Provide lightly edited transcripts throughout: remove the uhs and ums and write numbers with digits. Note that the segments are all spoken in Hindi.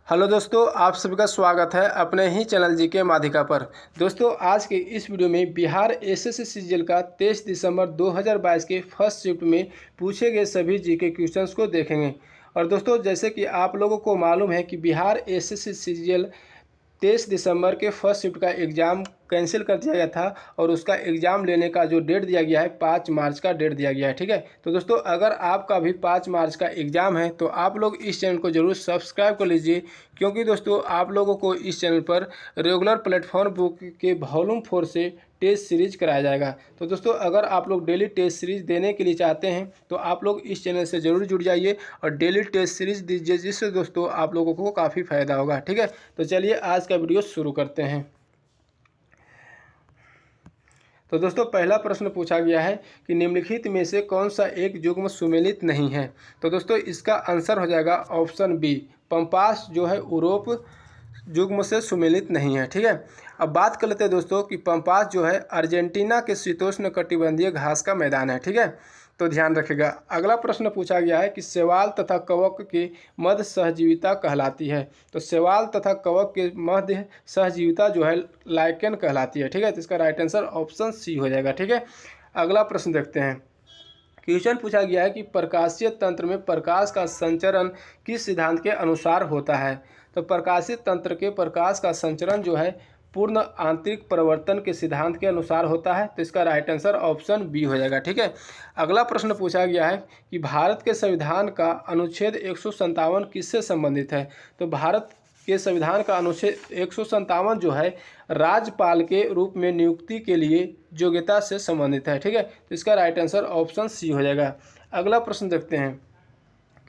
हेलो दोस्तों, आप सभी का स्वागत है अपने ही चैनल जीके माध्यिका पर। दोस्तों, आज के इस वीडियो में बिहार एसएससी सीजीएल का 23 दिसंबर 2022 के फर्स्ट शिफ्ट में पूछे गए सभी जीके क्वेश्चंस को देखेंगे। और दोस्तों, जैसे कि आप लोगों को मालूम है कि बिहार एसएससी सीजीएल 23 दिसंबर के फर्स्ट शिफ्ट का एग्ज़ाम कैंसिल कर दिया गया था और उसका एग्ज़ाम लेने का जो डेट दिया गया है 5 मार्च का डेट दिया गया है। ठीक है, तो दोस्तों, अगर आपका भी 5 मार्च का एग्ज़ाम है तो आप लोग इस चैनल को ज़रूर सब्सक्राइब कर लीजिए, क्योंकि दोस्तों आप लोगों को इस चैनल पर रेगुलर प्लेटफॉर्म बुक के वॉल्यूम 4 से टेस्ट सीरीज कराया जाएगा। तो दोस्तों, अगर आप लोग डेली टेस्ट सीरीज देने के लिए चाहते हैं तो आप लोग इस चैनल से ज़रूर जुड़ जाइए और डेली टेस्ट सीरीज दीजिए, जिससे दोस्तों आप लोगों को काफ़ी फ़ायदा होगा। ठीक है, तो चलिए आज का वीडियो शुरू करते हैं। तो दोस्तों, पहला प्रश्न पूछा गया है कि निम्नलिखित में से कौन सा एक युग्म सुमेलित नहीं है। तो दोस्तों, इसका आंसर हो जाएगा ऑप्शन बी, पंपास जो है यूरोप युग्म से सुमेलित नहीं है। ठीक है, अब बात कर लेते हैं दोस्तों कि पंपास जो है अर्जेंटीना के शीतोष्ण कटिबंधीय घास का मैदान है। ठीक है, तो ध्यान रखिएगा। अगला प्रश्न पूछा गया है कि शैवाल तथा कवक की मध्य सहजीविता कहलाती है। तो शैवाल तथा कवक के मध्य सहजीविता जो है लाइकेन कहलाती है। ठीक है, तो इसका राइट आंसर ऑप्शन सी हो जाएगा। ठीक है, अगला प्रश्न देखते हैं। क्वेश्चन पूछा गया है कि प्रकाशीय तंत्र में प्रकाश का संचरण किस सिद्धांत के अनुसार होता है। तो प्रकाशीय तंत्र के प्रकाश का संचरण जो है पूर्ण आंतरिक परिवर्तन के सिद्धांत के अनुसार होता है। तो इसका राइट आंसर ऑप्शन बी हो जाएगा। ठीक है, अगला प्रश्न पूछा गया है कि भारत के संविधान का अनुच्छेद 157 किससे संबंधित है। तो भारत के संविधान का अनुच्छेद 157 जो है राज्यपाल के रूप में नियुक्ति के लिए योग्यता से संबंधित है। ठीक है, तो इसका राइट आंसर ऑप्शन सी हो जाएगा। अगला प्रश्न देखते हैं।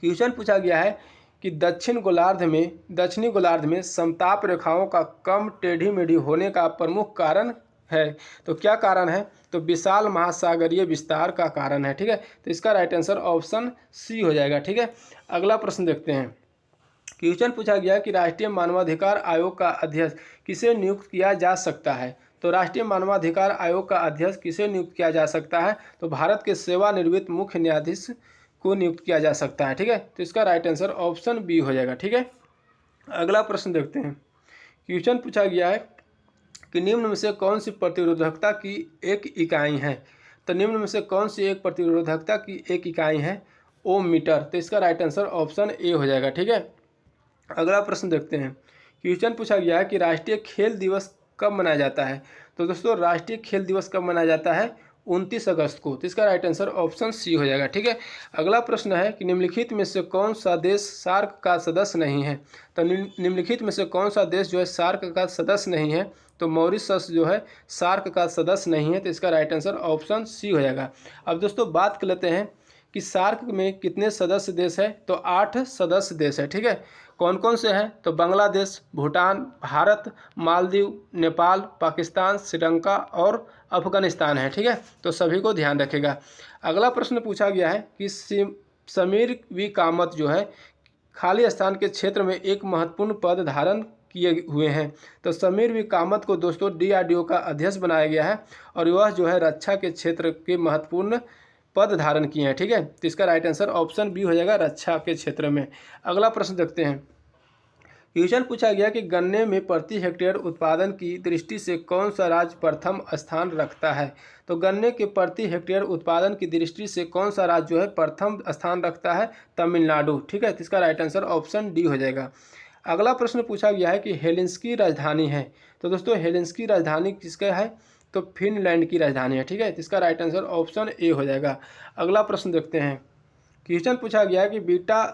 क्वेश्चन पूछा गया है कि दक्षिणी गोलार्ध में समताप रेखाओं का कम टेढ़ी मेढ़ी होने का प्रमुख कारण है। तो क्या कारण है। तो विशाल महासागरीय विस्तार का कारण है। ठीक है, तो इसका राइट आंसर ऑप्शन सी हो जाएगा। ठीक है, अगला प्रश्न देखते हैं। क्वेश्चन पूछा गया कि राष्ट्रीय मानवाधिकार आयोग का अध्यक्ष किसे नियुक्त किया जा सकता है। तो राष्ट्रीय मानवाधिकार आयोग का अध्यक्ष किसे नियुक्त किया जा सकता है। तो भारत के सेवानिवृत्त मुख्य न्यायाधीश को नियुक्त किया जा सकता है। ठीक है, तो इसका राइट आंसर ऑप्शन बी हो जाएगा। ठीक है, अगला प्रश्न देखते हैं। क्वेश्चन पूछा गया है कि निम्न में से कौन सी प्रतिरोधकता की एक इकाई है। तो निम्न में से कौन सी एक प्रतिरोधकता की एक इकाई है। ओम मीटर। तो इसका राइट आंसर ऑप्शन ए हो जाएगा। ठीक है, अगला प्रश्न देखते हैं। क्वेश्चन पूछा गया है कि राष्ट्रीय खेल दिवस कब मनाया जाता है। तो दोस्तों, राष्ट्रीय खेल दिवस कब मनाया जाता है। 29 अगस्त को। तो इसका राइट आंसर ऑप्शन सी हो जाएगा। ठीक है, अगला प्रश्न है कि निम्नलिखित में से कौन सा देश सार्क का सदस्य नहीं है। तो निम्नलिखित में से कौन सा देश जो है सार्क का सदस्य नहीं है। तो मॉरिशस जो है सार्क का सदस्य नहीं है। तो इसका राइट आंसर ऑप्शन सी हो जाएगा। अब दोस्तों, बात कर लेते हैं कि सार्क में कितने सदस्य देश है। तो 8 सदस्य देश है। ठीक है, कौन कौन से हैं। तो बांग्लादेश, भूटान, भारत, मालदीव, नेपाल, पाकिस्तान, श्रीलंका और अफगानिस्तान है। ठीक है, तो सभी को ध्यान रखेगा। अगला प्रश्न पूछा गया है कि समीर वी कामत जो है खाली स्थान के क्षेत्र में एक महत्वपूर्ण पद धारण किए हुए हैं। तो समीर वी कामत को दोस्तों DRDO का अध्यक्ष बनाया गया है और वह जो है रक्षा के क्षेत्र के महत्वपूर्ण पद धारण किए हैं। ठीक है, तो इसका राइट आंसर ऑप्शन बी हो जाएगा, रक्षा के क्षेत्र में। अगला प्रश्न देखते हैं। क्वेश्चन पूछा गया कि गन्ने में प्रति हेक्टेयर उत्पादन की दृष्टि से कौन सा राज्य प्रथम स्थान रखता है। तो गन्ने के प्रति हेक्टेयर उत्पादन की दृष्टि से कौन सा राज्य जो है प्रथम स्थान रखता है। तमिलनाडु। ठीक है, तो इसका राइट आंसर ऑप्शन डी हो जाएगा। अगला प्रश्न पूछा गया है कि हेलेंस्की राजधानी है। तो दोस्तों, हेलेंस्की राजधानी किसका है। तो फिनलैंड की राजधानी है। ठीक है, तो इसका राइट आंसर ऑप्शन ए हो जाएगा। अगला प्रश्न देखते हैं। क्वेश्चन पूछा गया है कि बीटा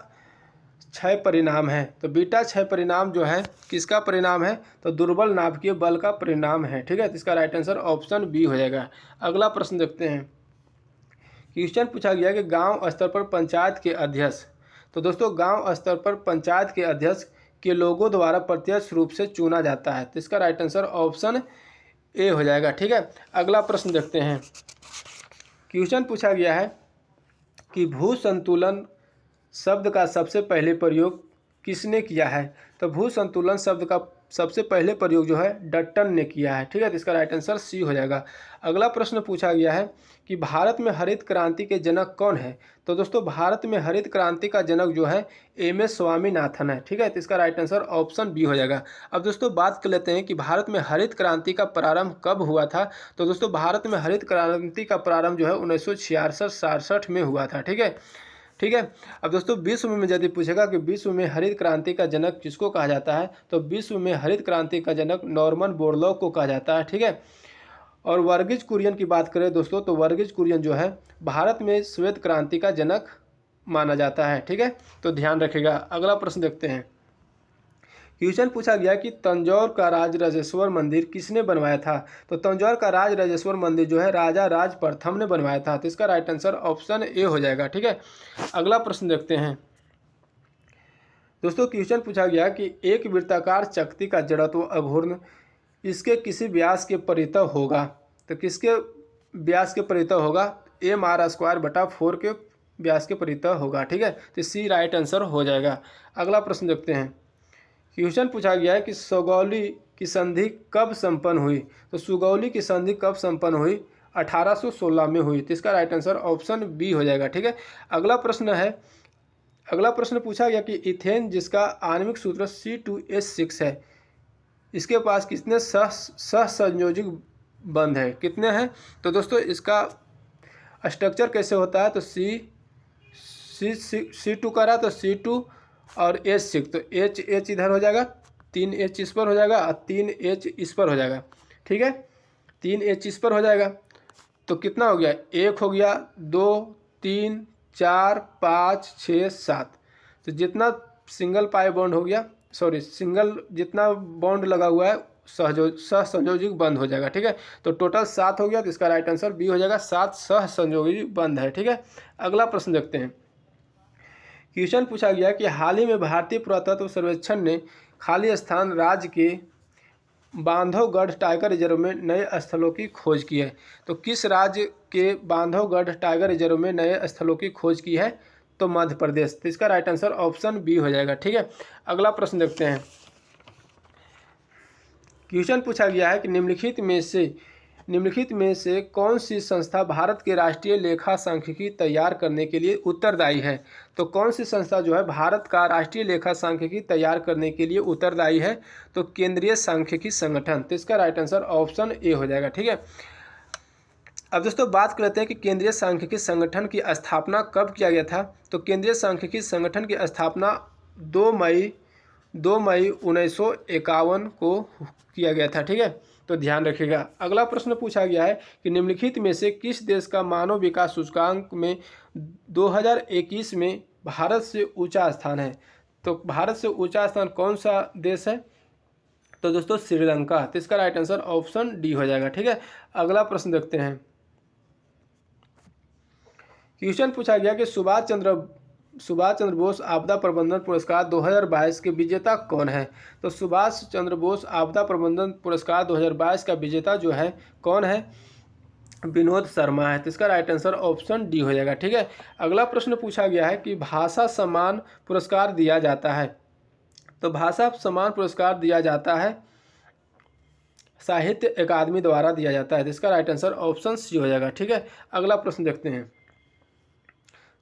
क्षय परिणाम है। तो बीटा क्षय परिणाम जो है किसका परिणाम है। तो दुर्बल नाभिकीय बल का परिणाम है। ठीक है, तो इसका राइट आंसर ऑप्शन बी हो जाएगा। अगला प्रश्न देखते हैं। क्वेश्चन पूछा गया कि गांव स्तर पर पंचायत के अध्यक्ष। तो दोस्तों, गांव स्तर पर पंचायत के अध्यक्ष के लोगों द्वारा प्रत्यक्ष रूप से चुना जाता है। तो इसका राइट आंसर ऑप्शन ए हो जाएगा। ठीक है, अगला प्रश्न देखते हैं। क्वेश्चन पूछा गया है कि भू संतुलन शब्द का सबसे पहले प्रयोग किसने किया है? तो भू संतुलन शब्द का सबसे पहले प्रयोग जो है डट्टन ने किया है। ठीक है, तो इसका राइट आंसर सी हो जाएगा। अगला प्रश्न पूछा गया है कि भारत में हरित क्रांति के जनक कौन है? तो दोस्तों भारत में हरित क्रांति का जनक जो है एम.एस. स्वामीनाथन है। ठीक है, तो इसका राइट आंसर ऑप्शन बी हो जाएगा। अब दोस्तों बात कर लेते हैं कि भारत में हरित क्रांति का प्रारंभ कब हुआ था। तो दोस्तों भारत में हरित क्रांति का प्रारंभ जो है 1966-67 में हुआ था। ठीक है। अब दोस्तों विश्व में यदि पूछेगा कि विश्व में हरित क्रांति का जनक किसको कहा जाता है, तो विश्व में हरित क्रांति का जनक नॉर्मन बोरलॉग को कहा जाता है। ठीक है, और वर्गीज कुरियन की बात करें दोस्तों, तो वर्गीज कुरियन जो है भारत में श्वेत क्रांति का जनक माना जाता है। ठीक है, तो ध्यान रखिएगा। अगला प्रश्न देखते हैं। क्वेश्चन पूछा गया कि तंजौर का राजराजेश्वर मंदिर किसने बनवाया था? तो तंजौर का राजराजेश्वर मंदिर जो है राजा राज प्रथम ने बनवाया था। तो इसका राइट आंसर ऑप्शन ए हो जाएगा। ठीक है, अगला प्रश्न देखते हैं। दोस्तों क्वेश्चन पूछा गया कि एक वृत्ताकार चकती का जड़त्व अघूर्ण इसके किसी व्यास के परितः होगा। तो किसके व्यास के परितः होगा? m r²/4 के व्यास के परितः होगा। ठीक है, तो सी राइट आंसर हो जाएगा। अगला प्रश्न देखते हैं। क्वेश्चन पूछा गया है कि सुगौली की संधि कब संपन्न हुई? तो सुगौली की संधि कब संपन्न हुई? 1816 में हुई। तो इसका राइट आंसर ऑप्शन बी हो जाएगा। ठीक है, अगला प्रश्न पूछा गया कि इथेन जिसका आणविक सूत्र C2H6 है, इसके पास कितने सहसंयोजक बंध है? कितने हैं? तो दोस्तों इसका स्ट्रक्चर कैसे होता है? तो C2 का रहा तो C2 और H6, तो H इधर हो जाएगा, 3H इस पर हो जाएगा और 3H इस पर हो जाएगा। ठीक है, 3H इस पर हो जाएगा तो कितना हो गया? 1 हो गया, 2 3 4 5 6 7। तो जितना सिंगल पाई बॉन्ड हो गया, सिंगल जितना बॉन्ड लगा हुआ है सहसंयोजक बंद हो जाएगा। ठीक है, तो टोटल 7 हो गया। तो इसका राइट आंसर बी हो जाएगा, 7 सहसंयोजक बंद है। ठीक है, अगला प्रश्न देखते हैं। क्वेश्चन पूछा गया कि हाल ही में भारतीय पुरातत्व सर्वेक्षण ने खाली स्थान राज्य के बांधवगढ़ टाइगर रिजर्व में नए स्थलों की खोज की है। तो किस राज्य के बांधवगढ़ टाइगर रिजर्व में नए स्थलों की खोज की है? तो मध्य प्रदेश। तो इसका राइट आंसर ऑप्शन बी हो जाएगा। ठीक है, अगला प्रश्न देखते हैं। क्वेश्चन पूछा गया है कि निम्नलिखित में से कौन सी संस्था भारत के राष्ट्रीय लेखा सांख्यिकी तैयार करने के लिए उत्तरदायी है? तो कौन सी संस्था जो है भारत का राष्ट्रीय लेखा सांख्यिकी तैयार करने के लिए उत्तरदायी है? तो केंद्रीय सांख्यिकी संगठन। तो इसका राइट आंसर ऑप्शन ए हो जाएगा। ठीक है, अब दोस्तों बात करते हैं कि केंद्रीय सांख्यिकी संगठन की स्थापना कब किया गया था। तो केंद्रीय सांख्यिकी संगठन की स्थापना 2 मई 1951 को किया गया था। ठीक है, तो ध्यान रखिएगा। अगला प्रश्न पूछा गया है कि निम्नलिखित में से किस देश का मानव विकास सूचकांक में 2021 में भारत से ऊंचा स्थान है? तो भारत से ऊंचा स्थान कौन सा देश है? तो दोस्तों श्रीलंका। तो इसका राइट आंसर ऑप्शन डी हो जाएगा। ठीक है, अगला प्रश्न देखते हैं। क्वेश्चन पूछा गया कि सुभाष चंद्र बोस आपदा प्रबंधन पुरस्कार 2022 के विजेता कौन है? तो सुभाष चंद्र बोस आपदा प्रबंधन पुरस्कार 2022 का विजेता जो है कौन है? विनोद शर्मा है। तो इसका राइट आंसर ऑप्शन डी हो जाएगा। ठीक है, अगला प्रश्न पूछा गया है कि भाषा सम्मान पुरस्कार दिया जाता है। तो भाषा सम्मान पुरस्कार दिया जाता है साहित्य अकादमी द्वारा दिया जाता है। तो इसका राइट आंसर ऑप्शन सी हो जाएगा। ठीक है, अगला प्रश्न देखते हैं।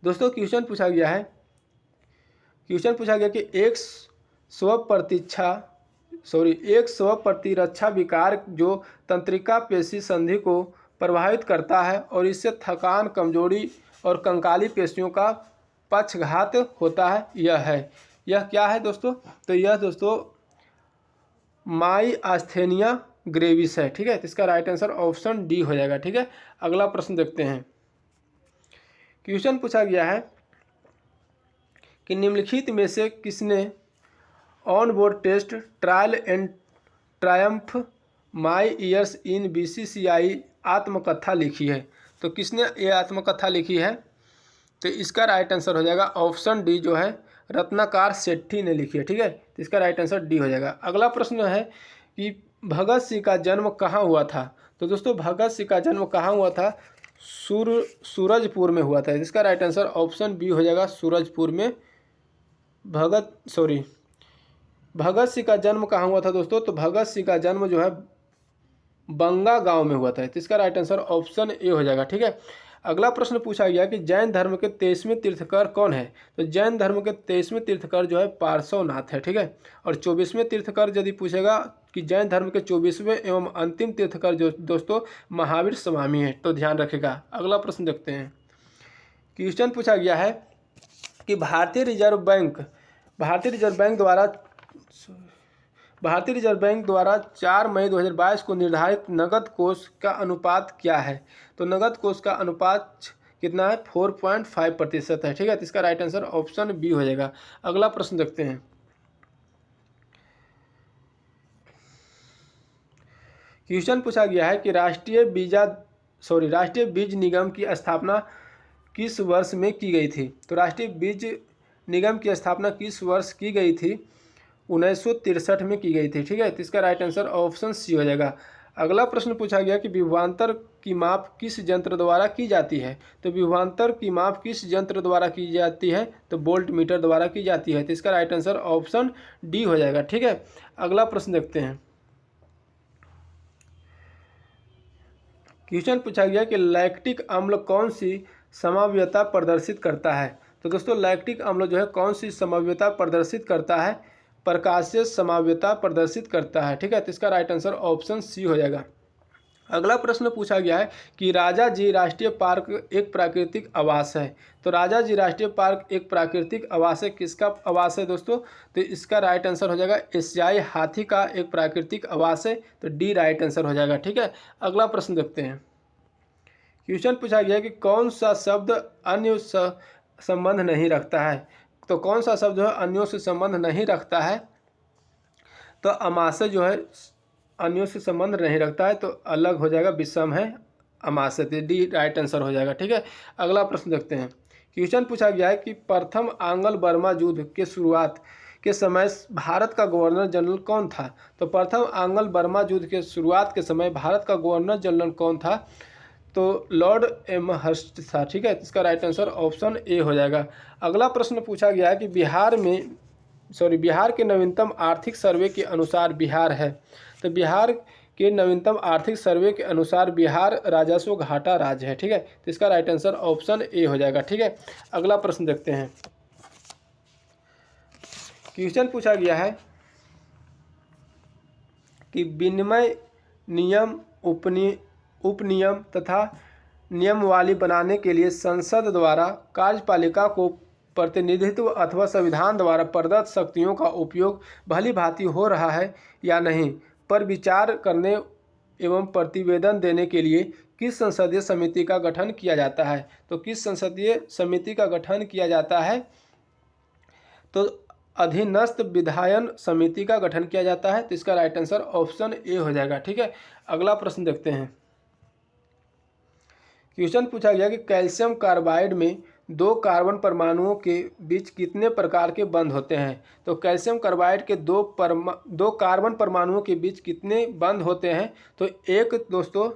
दोस्तों क्वेश्चन पूछा गया कि एक स्वप्रतिरक्षा विकार जो तंत्रिका पेशी संधि को प्रभावित करता है और इससे थकान, कमजोरी और कंकाली पेशियों का पक्षघात होता है, यह क्या है दोस्तों? तो यह दोस्तों माइस्थेनिया ग्रेविस है। ठीक है, तो इसका राइट आंसर ऑप्शन डी हो जाएगा। ठीक है, अगला प्रश्न देखते हैं। क्वेश्चन पूछा गया है कि निम्नलिखित में से किसने on board test trial and triumph my years in BCCI आत्मकथा लिखी है? तो किसने ये आत्मकथा लिखी है? तो इसका राइट आंसर हो जाएगा ऑप्शन डी जो है रत्नाकर सेठी ने लिखी है। ठीक है, तो इसका राइट आंसर डी हो जाएगा। अगला प्रश्न है कि भगत सिंह का जन्म कहाँ हुआ था? तो दोस्तों भगत सिंह का जन्म कहाँ हुआ था? सूरजपुर में हुआ था। इसका राइट आंसर ऑप्शन बी हो जाएगा, सूरजपुर में भगत सिंह का जन्म कहाँ हुआ था दोस्तों? तो भगत सिंह का जन्म जो है बंगा गांव में हुआ था। तो इसका राइट आंसर ऑप्शन ए हो जाएगा। ठीक है। अगला प्रश्न पूछा गया कि जैन धर्म के 23वें तीर्थकर कौन है? तो जैन धर्म के 23वें तीर्थकर जो है पार्श्वनाथ है। ठीक है। और 24वें तीर्थकर यदि पूछेगा कि जैन धर्म के 24वें एवं अंतिम तीर्थकर जो दोस्तों महावीर स्वामी है, तो ध्यान रखेगा। अगला प्रश्न देखते हैं। क्वेश्चन पूछा गया है कि भारतीय रिजर्व बैंक द्वारा 4 मई 2022 को निर्धारित नकद कोष का अनुपात क्या है? तो नकद कोष का अनुपात कितना है? 4.5% है। ठीक है। तो इसका राइट आंसर ऑप्शन बी हो जाएगा। अगला प्रश्न देखते हैं। क्वेश्चन पूछा गया है कि राष्ट्रीय बीज निगम की स्थापना किस वर्ष में की गई थी? तो राष्ट्रीय बीज निगम की स्थापना किस वर्ष की गई थी? 1963 में की गई थी। ठीक है। तो इसका राइट आंसर ऑप्शन सी हो जाएगा। अगला प्रश्न पूछा गया कि विभवांतर की माप किस यंत्र द्वारा की जाती है? तो विभवांतर की माप किस यंत्र द्वारा की जाती है? तो वोल्ट मीटर द्वारा की जाती है। तो इसका राइट आंसर ऑप्शन डी हो जाएगा। ठीक है। अगला प्रश्न देखते हैं। क्वेश्चन पूछा गया कि लैक्टिक अम्ल कौन सी समव्यता प्रदर्शित करता है? तो दोस्तों लैक्टिक अम्ल जो है कौन सी समव्यता प्रदर्शित करता है? प्रकाशीय समव्यता प्रदर्शित करता है। ठीक है। तो इसका राइट आंसर ऑप्शन सी हो जाएगा। अगला प्रश्न पूछा गया है कि राजाजी राष्ट्रीय पार्क एक प्राकृतिक आवास है। तो राजाजी राष्ट्रीय पार्क एक प्राकृतिक आवास है। किसका आवास है दोस्तों? तो इसका राइट आंसर हो जाएगा एशियाई हाथी का एक प्राकृतिक आवास है। तो डी राइट आंसर हो जाएगा। ठीक है। अगला प्रश्न देखते हैं। क्वेश्चन पूछा गया है कि कौन सा शब्द अन्य से संबंध नहीं रखता है? तो कौन सा शब्द जो है अन्यों से संबंध नहीं रखता है? तो अमाशय जो है अन्यों से संबंध नहीं रखता है, तो अलग हो जाएगा, विषम है अमाशय। डी राइट आंसर हो जाएगा। ठीक है। अगला प्रश्न देखते हैं। क्वेश्चन पूछा गया है कि प्रथम आंग्ल बर्मा युद्ध के शुरुआत के समय भारत का गवर्नर जनरल कौन था? तो प्रथम आंग्ल बर्मा युद्ध के शुरुआत के समय भारत का गवर्नर जनरल कौन था? तो लॉर्ड एमहर्स्ट था। ठीक है। इसका राइट आंसर ऑप्शन ए हो जाएगा। अगला प्रश्न पूछा गया है कि बिहार के नवीनतम आर्थिक सर्वे के अनुसार बिहार है। तो बिहार के नवीनतम आर्थिक सर्वे के अनुसार बिहार राजस्व घाटा राज्य है। ठीक है। तो इसका राइट आंसर ऑप्शन ए हो जाएगा। ठीक है। अगला प्रश्न देखते हैं। क्वेश्चन पूछा गया है कि विनिमय नियम उपनियम तथा नियमावली बनाने के लिए संसद द्वारा कार्यपालिका को प्रतिनिधित्व अथवा संविधान द्वारा प्रदत्त शक्तियों का उपयोग भली भांति हो रहा है या नहीं पर विचार करने एवं प्रतिवेदन देने के लिए किस संसदीय समिति का गठन किया जाता है? तो किस संसदीय समिति का गठन किया जाता है? तो अधीनस्थ विधायन समिति का गठन किया जाता है। तो इसका राइट आंसर ऑप्शन ए हो जाएगा। ठीक है। अगला प्रश्न देखते हैं। क्वेश्चन पूछा गया कि कैल्शियम कार्बाइड में 2 कार्बन परमाणुओं के बीच कितने प्रकार के बंध होते हैं? तो कैल्शियम कार्बाइड के 2 कार्बन परमाणुओं के बीच कितने बंध होते हैं? तो एक दोस्तों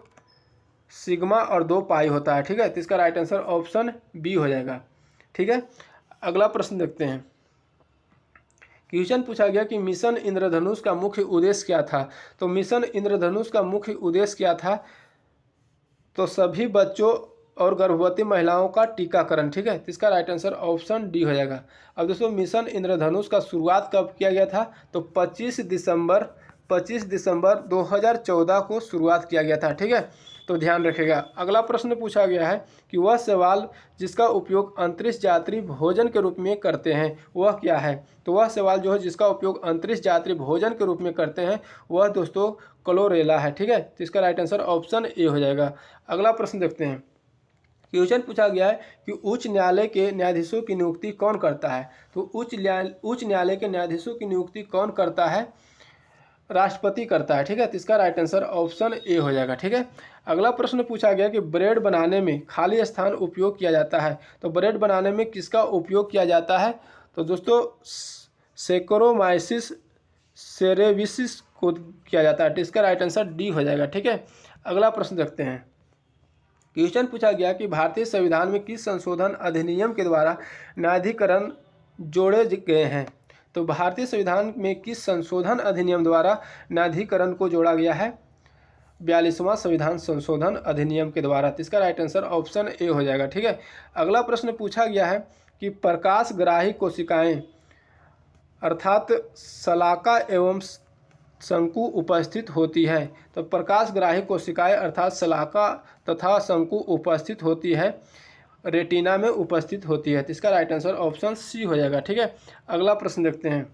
सिग्मा और 2 पाई होता है। ठीक है। तो इसका राइट आंसर ऑप्शन बी हो जाएगा। ठीक है। अगला प्रश्न देखते हैं। क्वेश्चन पूछा गया कि मिशन इंद्रधनुष का मुख्य उद्देश्य क्या था? तो मिशन इंद्रधनुष का मुख्य उद्देश्य क्या था? तो सभी बच्चों और गर्भवती महिलाओं का टीकाकरण। ठीक है। तो इसका राइट आंसर ऑप्शन डी हो जाएगा। अब दोस्तों मिशन इंद्रधनुष का शुरुआत कब किया गया था? तो 25 दिसंबर 2014 को शुरुआत किया गया था। ठीक है। तो ध्यान रखिएगा। अगला प्रश्न पूछा गया है कि वह सवाल जिसका उपयोग अंतरिक्ष यात्री भोजन के रूप में करते हैं वह क्या है? तो वह सवाल जो है जिसका उपयोग अंतरिक्ष यात्री भोजन के रूप में करते हैं वह दोस्तों क्लोरेला है। ठीक है। तो इसका राइट आंसर ऑप्शन ए हो जाएगा। अगला प्रश्न देखते हैं। क्वेश्चन पूछा गया है कि उच्च न्यायालय के न्यायाधीशों की नियुक्ति कौन करता है? तो उच्च न्यायालय के न्यायाधीशों की नियुक्ति कौन करता है? राष्ट्रपति करता है। ठीक है। तो इसका राइट आंसर ऑप्शन ए हो जाएगा। ठीक है। अगला प्रश्न पूछा गया कि ब्रेड बनाने में खाली स्थान उपयोग किया जाता है। तो ब्रेड बनाने में किसका उपयोग किया जाता है? तो दोस्तों सेक्रोमाइसिस सेरेविसिस को किया जाता है। तो इसका राइट आंसर डी हो जाएगा। ठीक है। अगला प्रश्न देखते हैं। क्वेश्चन पूछा गया कि भारतीय संविधान में किस संशोधन अधिनियम के द्वारा न्यायाधिकरण जोड़े गए हैं। तो भारतीय संविधान में किस संशोधन अधिनियम द्वारा न्यायाधिकरण को जोड़ा गया है? 42वां संविधान संशोधन अधिनियम के द्वारा। तो इसका राइट आंसर ऑप्शन ए हो जाएगा। ठीक है। अगला प्रश्न पूछा गया है कि प्रकाशग्राही कोशिकाएं अर्थात शलाका एवं शंकु उपस्थित होती है। तो प्रकाशग्राही कोशिकाएं अर्थात शलाका तथा शंकु उपस्थित होती है, रेटिना में उपस्थित होती है। तो इसका राइट आंसर ऑप्शन सी हो जाएगा। ठीक है। अगला प्रश्न देखते हैं।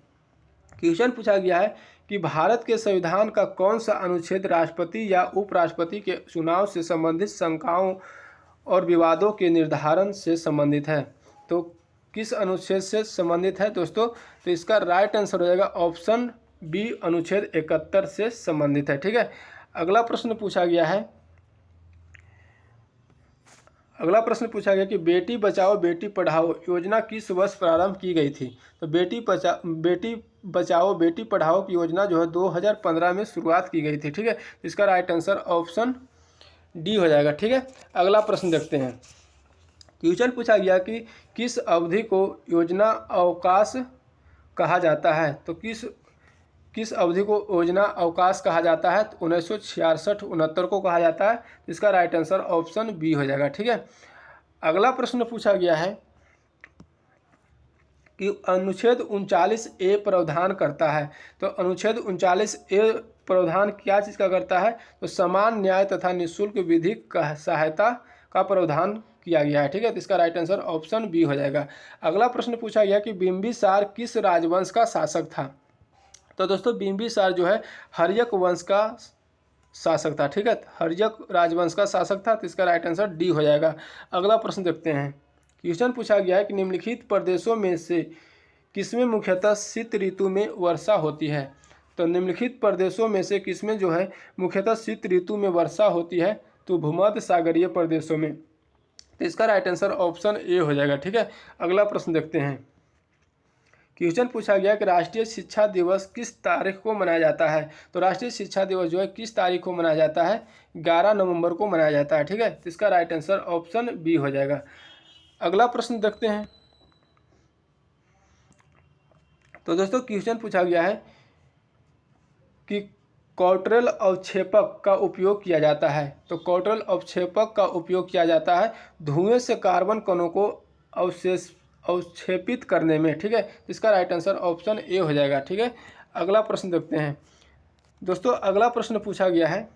क्वेश्चन पूछा गया है कि भारत के संविधान का कौन सा अनुच्छेद राष्ट्रपति या उपराष्ट्रपति के चुनाव से संबंधित शंकाओं और विवादों के निर्धारण से संबंधित है? तो किस अनुच्छेद से संबंधित है दोस्तों? तो इसका राइट आंसर हो जाएगा ऑप्शन बी, अनुच्छेद 71 से संबंधित है। ठीक है। अगला प्रश्न पूछा गया है, अगला प्रश्न पूछा गया कि बेटी बचाओ बेटी पढ़ाओ योजना किस वर्ष प्रारंभ की गई थी? तो बेटी बचाओ बेटी पढ़ाओ की योजना जो है 2015 में शुरुआत की गई थी। ठीक है। इसका राइट आंसर ऑप्शन डी हो जाएगा। ठीक है। अगला प्रश्न देखते हैं। क्वेश्चन पूछा गया कि किस अवधि को योजना अवकाश कहा जाता है? तो किस अवधि को योजना अवकाश कहा जाता है? तो 1966-69 को कहा जाता है। इसका राइट आंसर ऑप्शन बी हो जाएगा। ठीक है। अगला प्रश्न पूछा गया है कि अनुच्छेद 39A प्रावधान करता है। तो अनुच्छेद 39A प्रावधान क्या चीज़ का करता है? तो समान न्याय तथा निःशुल्क विधिक सहायता का प्रावधान किया गया है। ठीक है। तो इसका राइट आंसर ऑप्शन बी हो जाएगा। अगला प्रश्न पूछा गया कि बिंबिसार किस राजवंश का शासक था? तो दोस्तों बिंबिसार जो है हर्यक वंश का शासक था। ठीक है। हर्यक राजवंश का शासक था। तो इसका राइट आंसर डी हो जाएगा। अगला प्रश्न देखते हैं। क्वेश्चन पूछा गया है कि निम्नलिखित प्रदेशों में से किसमें मुख्यतः शीत ऋतु में वर्षा होती है? तो निम्नलिखित प्रदेशों में से किसमें जो है मुख्यतः शीत ऋतु में वर्षा होती है? तो भूमध्य सागरीय प्रदेशों में। तो इसका राइट आंसर ऑप्शन ए हो जाएगा। ठीक है। अगला प्रश्न देखते हैं। क्वेश्चन पूछा गया कि राष्ट्रीय शिक्षा दिवस किस तारीख को मनाया जाता है? तो राष्ट्रीय शिक्षा दिवस जो है किस तारीख को मनाया जाता है? 11 नवंबर को मनाया जाता है। ठीक है। तो इसका राइट आंसर ऑप्शन बी हो जाएगा। अगला प्रश्न देखते हैं। तो दोस्तों क्वेश्चन पूछा गया है कि कॉट्रेल अवक्षेपक का उपयोग किया जाता है। तो कॉट्रेल अवक्षेपक का उपयोग किया जाता है धुएं से कार्बन कणों को अवक्षेपित करने में। ठीक है। इसका राइट आंसर ऑप्शन ए हो जाएगा। ठीक है। अगला प्रश्न देखते हैं। दोस्तों अगला प्रश्न पूछा गया है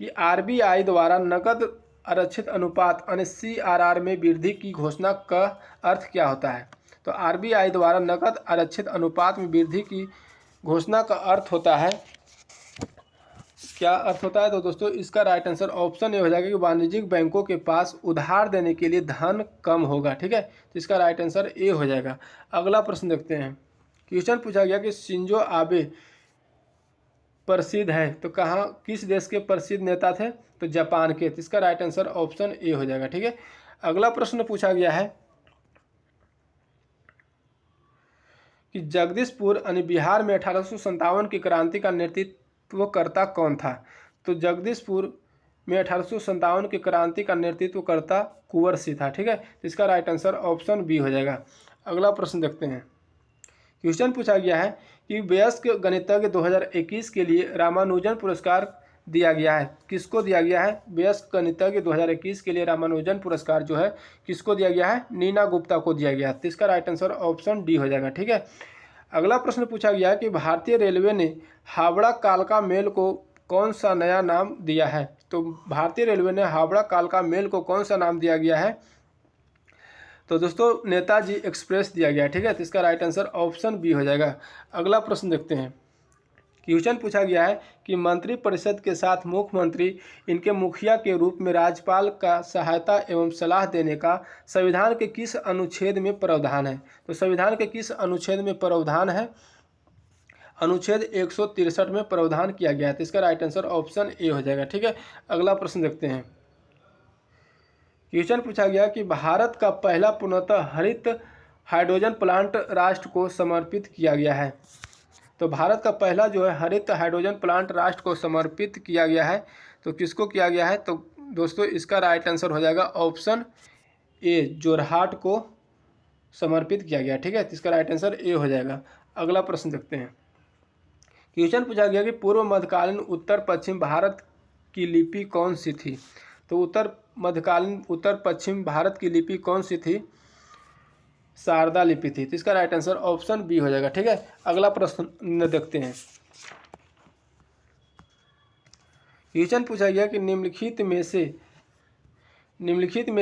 कि आरबीआई द्वारा नकद आरक्षित अनुपात यानी CRR में वृद्धि की घोषणा का अर्थ क्या होता है? तो आरबीआई द्वारा नकद आरक्षित अनुपात में वृद्धि की घोषणा का अर्थ होता है, क्या अर्थ होता है? तो दोस्तों इसका राइट आंसर ऑप्शन ए हो जाएगा कि वाणिज्यिक बैंकों के पास उधार देने के लिए धन कम होगा। ठीक है। तो इसका राइट आंसर ए हो जाएगा। अगला प्रश्न देखते हैं। क्वेश्चन पूछा गया कि शिंजो आबे प्रसिद्ध है तो कहाँ किस देश के प्रसिद्ध नेता थे? तो जापान के। तो इसका राइट आंसर ऑप्शन ए हो जाएगा। ठीक है। अगला प्रश्न पूछा गया है कि जगदीशपुर यानी बिहार में 1857 की क्रांति का नेतृत्वकर्ता कौन था? तो जगदीशपुर में 1857 की क्रांति का नेतृत्वकर्ता कुंवर सिंह था। ठीक है। तो इसका राइट आंसर ऑप्शन बी हो जाएगा। अगला प्रश्न देखते हैं। क्वेश्चन पूछा गया है कि वयस्क गणितज्ञ 2021 के लिए रामानुजन पुरस्कार दिया गया है। किसको दिया गया है? वयस्क गणितज्ञ 2021 के लिए रामानुजन पुरस्कार जो है किसको दिया गया है? नीना गुप्ता को दिया गया है। तो इसका राइट आंसर ऑप्शन डी हो जाएगा। ठीक है। अगला प्रश्न पूछा गया है कि भारतीय रेलवे ने हावड़ा कालका मेल को कौन सा नया नाम दिया है? तो भारतीय रेलवे ने हावड़ा कालका मेल को कौन सा नाम दिया गया है? तो दोस्तों नेताजी एक्सप्रेस दिया गया है। ठीक है। तो इसका राइट आंसर ऑप्शन बी हो जाएगा। अगला प्रश्न देखते हैं। क्वेश्चन पूछा गया है कि मंत्रिपरिषद के साथ मुख्यमंत्री इनके मुखिया के रूप में राज्यपाल का सहायता एवं सलाह देने का संविधान के किस अनुच्छेद में प्रावधान है? तो संविधान के किस अनुच्छेद में प्रावधान है? अनुच्छेद 163 में प्रावधान किया गया है। तो इसका राइट आंसर ऑप्शन ए हो जाएगा। ठीक है। अगला प्रश्न देखते हैं। क्वेश्चन पूछा गया कि भारत का पहला पूर्णतः हरित हाइड्रोजन प्लांट राष्ट्र को समर्पित किया गया है। तो भारत का पहला जो है हरित हाइड्रोजन प्लांट राष्ट्र को समर्पित किया गया है। तो किसको किया गया है? तो दोस्तों इसका राइट आंसर हो जाएगा ऑप्शन ए, जोरहाट को समर्पित किया गया। ठीक है, तो इसका राइट आंसर ए हो जाएगा। अगला प्रश्न देखते हैं। क्वेश्चन पूछा गया कि पूर्व मध्यकालीन उत्तर पश्चिम भारत की लिपि कौन सी थी। तो उत्तर मध्यकालीन उत्तर पश्चिम भारत की लिपि कौन सी थी? शारदा लिपि थी। तो इसका राइट आंसर ऑप्शन बी हो जाएगा। ठीक है, अगला प्रश्न देखते हैं। क्वेश्चन पूछा गया कि निम्नलिखित में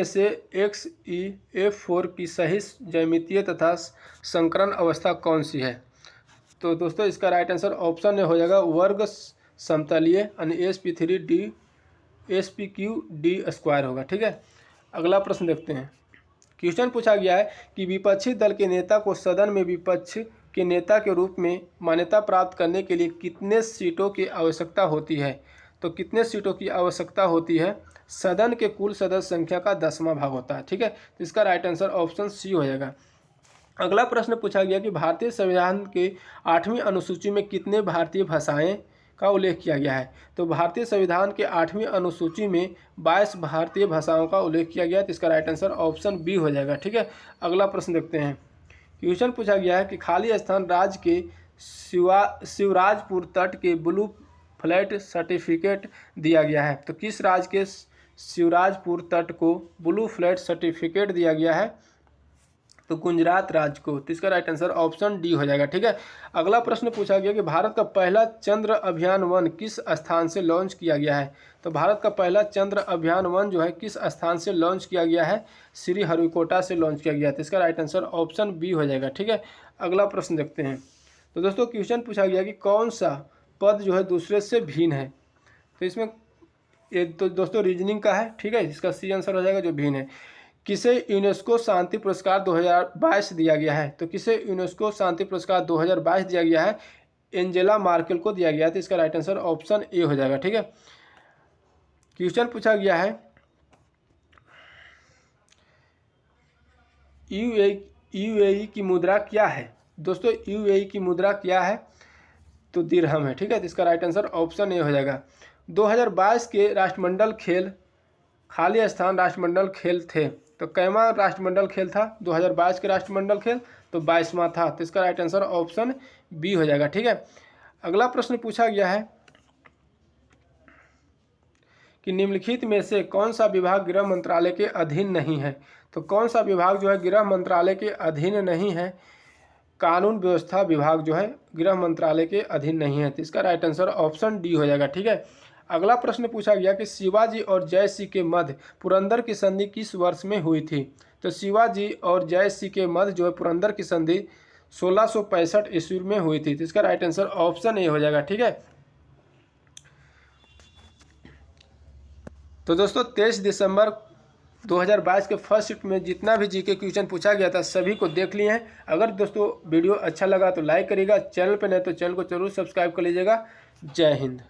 से XeF4 की सही ज्यामितीय तथा संकरण अवस्था कौन सी है? तो दोस्तों इसका राइट आंसर ऑप्शन हो जाएगा वर्ग समतलीय यानी sp3d होगा। ठीक है, अगला प्रश्न देखते हैं। क्वेश्चन पूछा गया है कि विपक्षी दल के नेता को सदन में विपक्ष के नेता के रूप में मान्यता प्राप्त करने के लिए कितने सीटों की आवश्यकता होती है? तो कितने सीटों की आवश्यकता होती है? सदन के कुल सदस्य संख्या का 10वां भाग होता है। ठीक है, तो इसका राइट आंसर ऑप्शन सी हो जाएगा। अगला प्रश्न पूछा गया कि भारतीय संविधान के 8वीं अनुसूची में कितने भारतीय भाषाएं का उल्लेख किया गया है? तो भारतीय संविधान के 8वीं अनुसूची में 22 भारतीय भाषाओं का उल्लेख किया गया है। तो इसका राइट आंसर ऑप्शन बी हो जाएगा। ठीक है, अगला प्रश्न देखते हैं। क्वेश्चन पूछा गया है कि खाली स्थान राज्य के शिवराजपुर तट के ब्लू फ्लैग सर्टिफिकेट दिया गया है। तो किस राज्य के शिवराजपुर तट को ब्लू फ्लैग सर्टिफिकेट दिया गया है? तो गुजरात राज्य को। तो इसका राइट आंसर ऑप्शन डी हो जाएगा। ठीक है, अगला प्रश्न पूछा गया कि भारत का पहला चंद्र अभियान 1 किस स्थान से लॉन्च किया गया है? तो भारत का पहला चंद्र अभियान 1 जो है किस स्थान से लॉन्च किया गया है? श्रीहरिकोटा से लॉन्च किया गया है। तो इसका राइट आंसर ऑप्शन बी हो जाएगा। ठीक है, अगला प्रश्न देखते हैं। तो दोस्तों क्वेश्चन पूछा गया कि कौन सा पद जो है दूसरे से भिन्न है? तो इसमें ये तो दोस्तों रीजनिंग का है। ठीक है, इसका सी आंसर हो जाएगा जो भिन्न है। किसे यूनेस्को शांति पुरस्कार 2022 दिया गया है? तो किसे यूनेस्को शांति पुरस्कार 2022 दिया गया है? एंजेला मार्केल को दिया गया है। तो इसका राइट आंसर ऑप्शन ए हो जाएगा। ठीक है, क्वेश्चन पूछा गया है यूएई की मुद्रा क्या है? दोस्तों यूएई की मुद्रा क्या है? तो दिरहम है। ठीक है, तो इसका राइट आंसर ऑप्शन ए हो जाएगा। 2022 के राष्ट्रमंडल खेल खाली स्थान राष्ट्रमंडल खेल थे। तो कैवा राष्ट्रमंडल खेल था 2022 के राष्ट्रमंडल खेल? तो 22वां था। तो इसका राइट आंसर ऑप्शन बी हो जाएगा। ठीक है, अगला प्रश्न पूछा गया है कि निम्नलिखित में से कौन सा विभाग गृह मंत्रालय के अधीन नहीं है? तो कौन सा विभाग जो है गृह मंत्रालय के अधीन नहीं है? कानून व्यवस्था विभाग जो है गृह मंत्रालय के अधीन नहीं है। तो इसका राइट आंसर ऑप्शन डी हो जाएगा। ठीक है, अगला प्रश्न पूछा गया कि शिवाजी और जयसिंह के मध्य पुरंदर की संधि किस वर्ष में हुई थी? तो शिवाजी और जयसिंह के मध्य जो है पुरंदर की संधि 1665 ईस्वी में हुई थी। तो इसका राइट आंसर ऑप्शन ए हो जाएगा। ठीक है, तो दोस्तों 23 दिसंबर 2022 के फर्स्ट शिफ्ट में जितना भी जीके क्वेश्चन पूछा गया था सभी को देख लिए हैं। अगर दोस्तों वीडियो अच्छा लगा तो लाइक करिएगा, चैनल पर नहीं तो चैनल को जरूर सब्सक्राइब कर लीजिएगा। जय हिंद।